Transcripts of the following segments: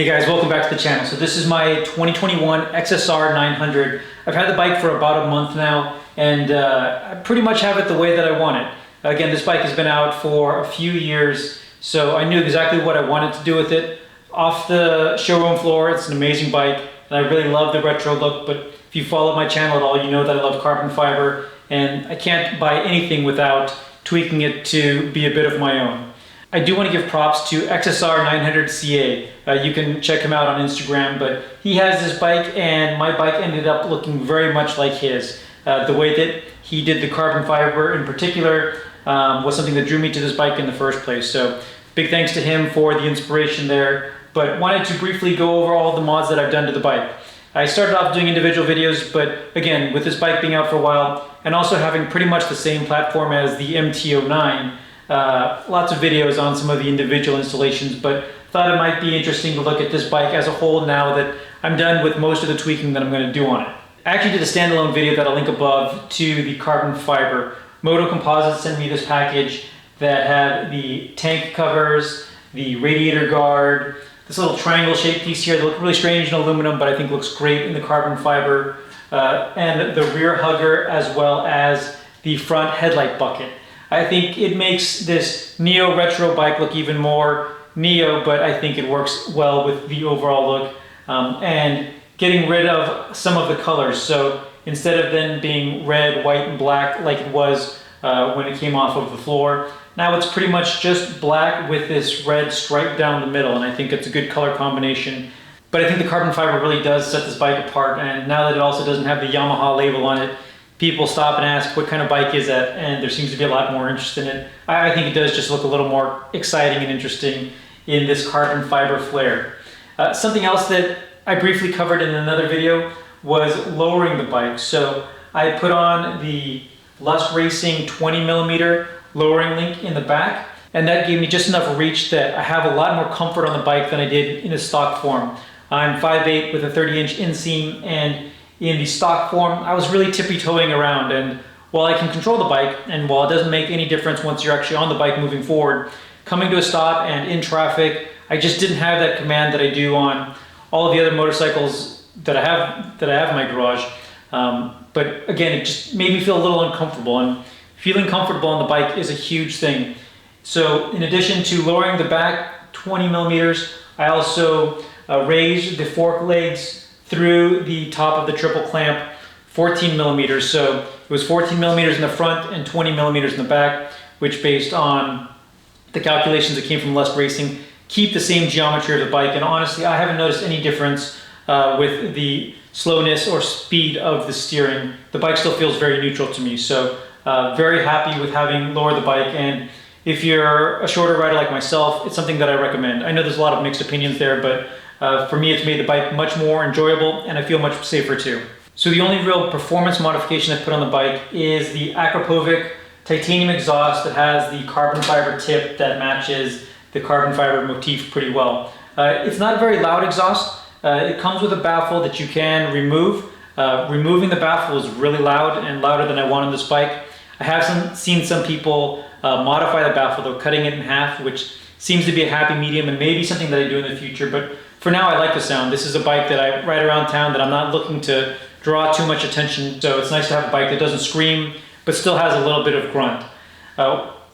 Hey guys, welcome back to the channel. So this is my 2021 XSR 900. I've had the bike for about a month now, and I pretty much have it the way that I want it. Again, this bike has been out for a few years, so I knew exactly what I wanted to do with it. Off the showroom floor, it's an amazing bike, and I really love the retro look, but if you follow my channel at all, you know that I love carbon fiber, and I can't buy anything without tweaking it to be a bit of my own. I do want to give props to XSR 900CA. You can check him out on Instagram, but he has this bike and my bike ended up looking very much like his. The way that he did the carbon fiber in particular was something that drew me to this bike in the first place. So big thanks to him for the inspiration there, but wanted to briefly go over all the mods that I've done to the bike. I started off doing individual videos, but again, with this bike being out for a while and also having pretty much the same platform as the MT-09, lots of videos on some of the individual installations, but thought it might be interesting to look at this bike as a whole now that I'm done with most of the tweaking that I'm going to do on it. I actually did a standalone video that I'll link above to the carbon fiber. Moto Composites sent me this package that had the tank covers, the radiator guard, this little triangle shaped piece here that looked really strange in aluminum, but I think looks great in the carbon fiber, and the rear hugger as well as the front headlight bucket. I think it makes this neo retro bike look even more neo, but I think it works well with the overall look, and getting rid of some of the colors. So instead of then being red, white, and black like it was when it came off of the floor, now it's pretty much just black with this red stripe down the middle, and I think it's a good color combination. But I think the carbon fiber really does set this bike apart, and now that it also doesn't have the Yamaha label on it, people stop and ask what kind of bike is that, and there seems to be a lot more interest in it. I think it does just look a little more exciting and interesting in this carbon fiber flare. Something else that I briefly covered in another video was lowering the bike. So I put on the Lust Racing 20mm lowering link in the back, and that gave me just enough reach that I have a lot more comfort on the bike than I did in a stock form. I'm 5'8" with a 30-inch inseam, and in the stock form, I was really tippy-toeing around, and while I can control the bike, and while it doesn't make any difference once you're actually on the bike moving forward, coming to a stop and in traffic, I just didn't have that command that I do on all of the other motorcycles that I have in my garage. But again, it just made me feel a little uncomfortable, and feeling comfortable on the bike is a huge thing. So in addition to lowering the back 20mm, I also raised the fork legs through the top of the triple clamp 14mm. So it was 14mm in the front and 20mm in the back, which based on the calculations that came from Lust Racing, keep the same geometry of the bike. And honestly, I haven't noticed any difference with the slowness or speed of the steering. The bike still feels very neutral to me. So very happy with having lowered the bike. And if you're a shorter rider like myself, it's something that I recommend. I know there's a lot of mixed opinions there, but for me, it's made the bike much more enjoyable, and I feel much safer too. So the only real performance modification I put on the bike is the Akrapovic titanium exhaust that has the carbon fiber tip that matches the carbon fiber motif pretty well. It's not a very loud exhaust. It comes with a baffle that you can remove. Removing the baffle is really loud, and louder than I want on this bike. I have seen some people modify the baffle, though, cutting it in half, which seems to be a happy medium and maybe something that I do in the future. But for now, I like the sound. This is a bike that I ride around town that I'm not looking to draw too much attention. So it's nice to have a bike that doesn't scream, but still has a little bit of grunt.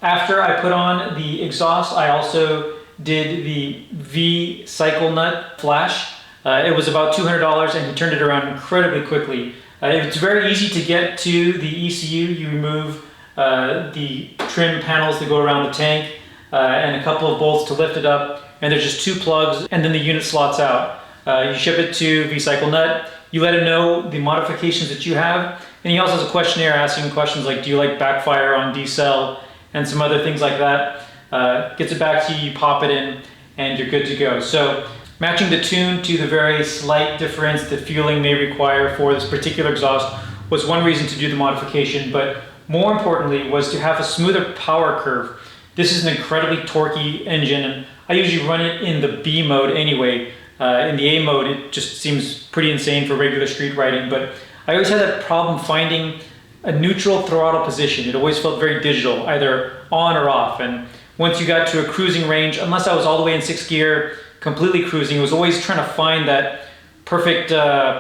After I put on the exhaust, I also did the VCycle Nut Flash. It was about $200, and he turned it around incredibly quickly. It's very easy to get to the ECU. You remove the trim panels that go around the tank and a couple of bolts to lift it up, and there's just 2 plugs, and then the unit slots out. You ship it to VCycle Nut, you let him know the modifications that you have, and he also has a questionnaire asking questions like, do you like backfire on decel, and some other things like that. Gets it back to you, you pop it in, and you're good to go. So matching the tune to the very slight difference that fueling may require for this particular exhaust was one reason to do the modification, but more importantly was to have a smoother power curve. This is an incredibly torquey engine, and I usually run it in the B mode anyway. In the A mode, it just seems pretty insane for regular street riding, but I always had that problem finding a neutral throttle position. It always felt very digital, either on or off, and once you got to a cruising range, unless I was all the way in 6th gear, completely cruising. It was always trying to find that perfect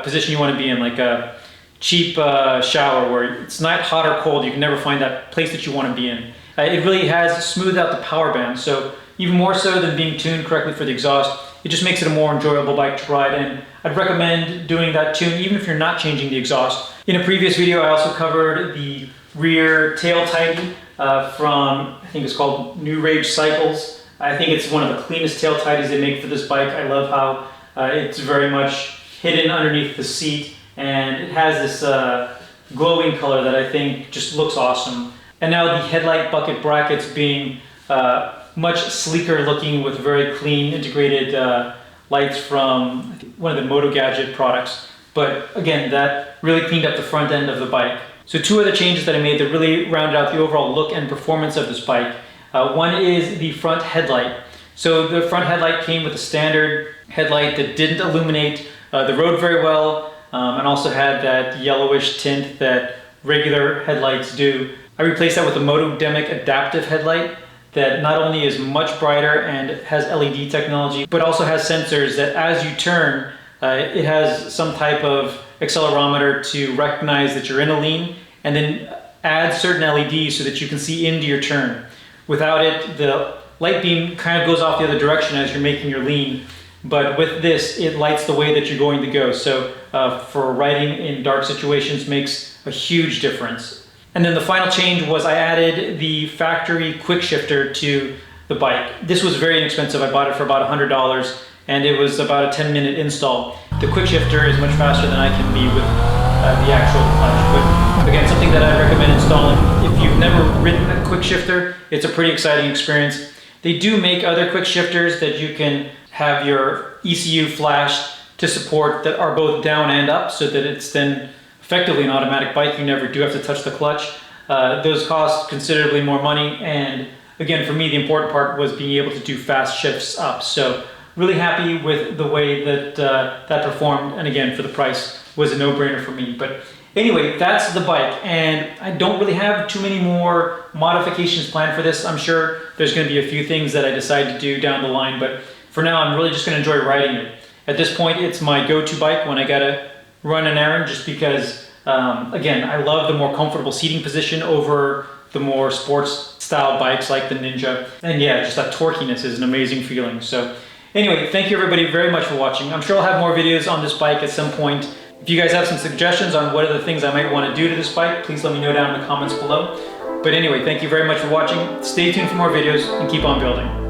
position you want to be in, like a cheap shower where it's not hot or cold. You can never find that place that you want to be in. It really has smoothed out the power band, so even more so than being tuned correctly for the exhaust, it just makes it a more enjoyable bike to ride, and I'd recommend doing that tune even if you're not changing the exhaust. In a previous video, I also covered the rear tail tidy from, I think it's called New Rage Cycles. I think it's one of the cleanest tail tidies they make for this bike. I love how it's very much hidden underneath the seat, and it has this glowing color that I think just looks awesome. And now the headlight bucket brackets being much sleeker looking with very clean integrated lights from one of the Moto Gadget products. But again, that really cleaned up the front end of the bike. So two other changes that I made that really rounded out the overall look and performance of this bike. One is the front headlight. So the front headlight came with a standard headlight that didn't illuminate the road very well, and also had that yellowish tint that regular headlights do. I replaced that with a Motodemic adaptive headlight that not only is much brighter and has LED technology, but also has sensors that as you turn, it has some type of accelerometer to recognize that you're in a lean, and then add certain LEDs so that you can see into your turn. Without it, the light beam kind of goes off the other direction as you're making your lean, but with this, it lights the way that you're going to go. So for riding in dark situations makes a huge difference. And then the final change was I added the factory quick shifter to the bike. This was very inexpensive. I bought it for about $100, and it was about a 10-minute install. The quick shifter is much faster than I can be with the actual clutch. But again, something that I recommend installing. If you've never ridden a quick shifter, it's a pretty exciting experience. They do make other quick shifters that you can have your ECU flashed to support that are both down and up, so that it's then effectively an automatic bike. You never do have to touch the clutch. Those cost considerably more money, and again, for me, the important part was being able to do fast shifts up. So really happy with the way that that performed, and again, for the price, was a no-brainer for me. But anyway, that's the bike, and I don't really have too many more modifications planned for this. I'm sure there's going to be a few things that I decide to do down the line, but for now, I'm really just going to enjoy riding it. At this point, it's my go-to bike when I gotta run an errand, just because, again, I love the more comfortable seating position over the more sports style bikes like the Ninja. And yeah, just that torquiness is an amazing feeling. So anyway, thank you everybody very much for watching. I'm sure I'll have more videos on this bike at some point. If you guys have some suggestions on what are the things I might want to do to this bike, please let me know down in the comments below. But anyway, thank you very much for watching. Stay tuned for more videos and keep on building.